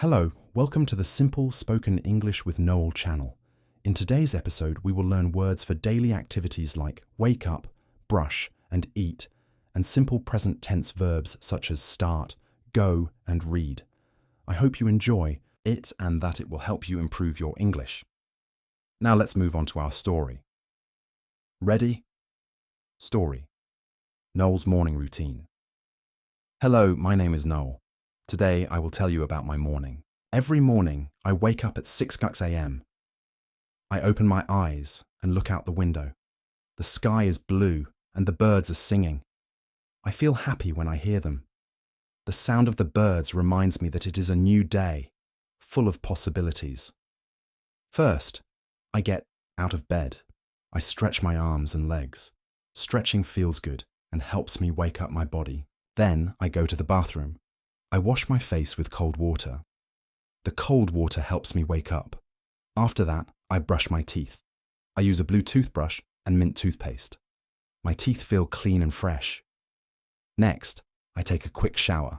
Hello, welcome to the Simple Spoken English with Noel channel. In today's episode, we will learn words for daily activities like wake up, brush, and eat, and simple present tense verbs such as start, go, and read. I hope you enjoy it and that it will help you improve your English. Now let's move on to our story. Ready? Story. Noel's morning routine. Hello, my name is Noel. Today I will tell you about my morning. Every morning I wake up at 6 a.m. I open my eyes and look out the window. The sky is blue and the birds are singing. I feel happy when I hear them. The sound of the birds reminds me that it is a new day, full of possibilities. First, I get out of bed. I stretch my arms and legs. Stretching feels good and helps me wake up my body. Then I go to the bathroom. I wash my face with cold water. The cold water helps me wake up. After that, I brush my teeth. I use a blue toothbrush and mint toothpaste. My teeth feel clean and fresh. Next, I take a quick shower.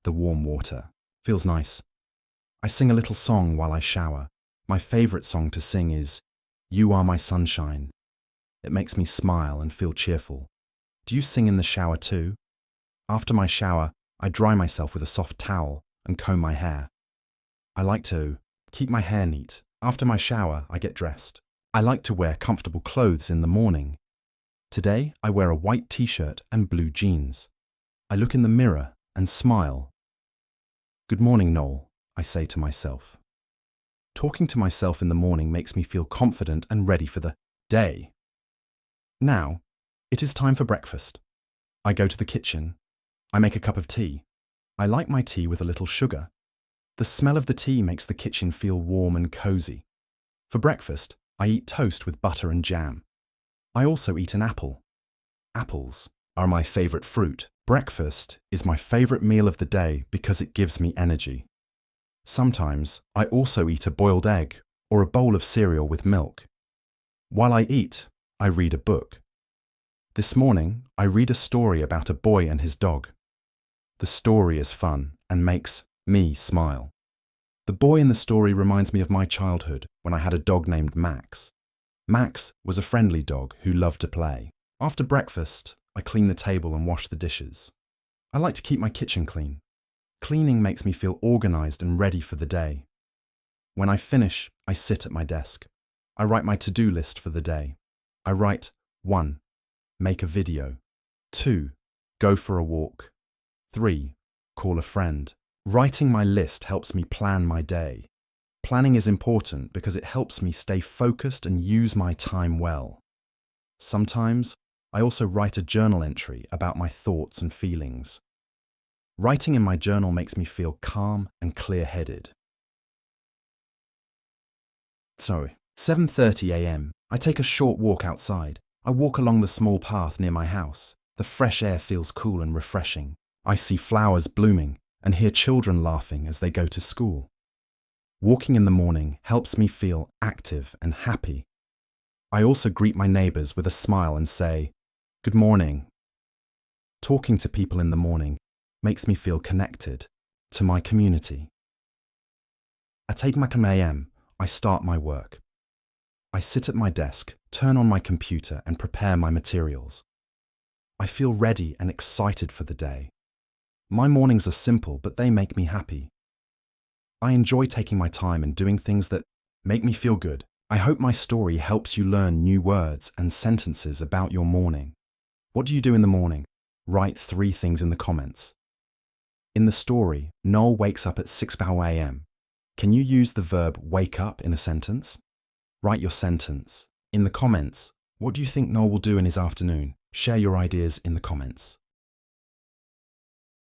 The warm water feels nice. I sing a little song while I shower. My favorite song to sing is "You Are My Sunshine." It makes me smile and feel cheerful. Do you sing in the shower too? After my shower, I dry myself with a soft towel and comb my hair. I like to keep my hair neat. After my shower, I get dressed. I like to wear comfortable clothes in the morning. Today, I wear a white t-shirt and blue jeans. I look in the mirror and smile. Good morning, Noel, I say to myself. Talking to myself in the morning makes me feel confident and ready for the day. Now, it is time for breakfast. I go to the kitchen. I make a cup of tea. I like my tea with a little sugar. The smell of the tea makes the kitchen feel warm and cozy. For breakfast, I eat toast with butter and jam. I also eat an apple. Apples are my favorite fruit. Breakfast is my favorite meal of the day because it gives me energy. Sometimes I also eat a boiled egg or a bowl of cereal with milk. While I eat, I read a book. This morning, I read a story about a boy and his dog. The story is fun and makes me smile. The boy in the story reminds me of my childhood when I had a dog named Max. Max was a friendly dog who loved to play. After breakfast, I clean the table and wash the dishes. I like to keep my kitchen clean. Cleaning makes me feel organized and ready for the day. When I finish, I sit at my desk. I write my to-do list for the day. I write 1. Make a video. 2. Go for a walk. 3. Call a friend. Writing my list helps me plan my day. Planning is important because it helps me stay focused and use my time well. Sometimes, I also write a journal entry about my thoughts and feelings. Writing in my journal makes me feel calm and clear-headed. So, 7:30 a.m. I take a short walk outside. I walk along the small path near my house. The fresh air feels cool and refreshing. I see flowers blooming and hear children laughing as they go to school. Walking in the morning helps me feel active and happy. I also greet my neighbors with a smile and say, "Good morning." Talking to people in the morning makes me feel connected to my community. At 8 a.m., I start my work. I sit at my desk, turn on my computer and prepare my materials. I feel ready and excited for the day. My mornings are simple, but they make me happy. I enjoy taking my time and doing things that make me feel good. I hope my story helps you learn new words and sentences about your morning. What do you do in the morning? Write 3 things in the comments. In the story, Noel wakes up at 6 a.m. Can you use the verb wake up in a sentence? Write your sentence. In the comments, what do you think Noel will do in his afternoon? Share your ideas in the comments.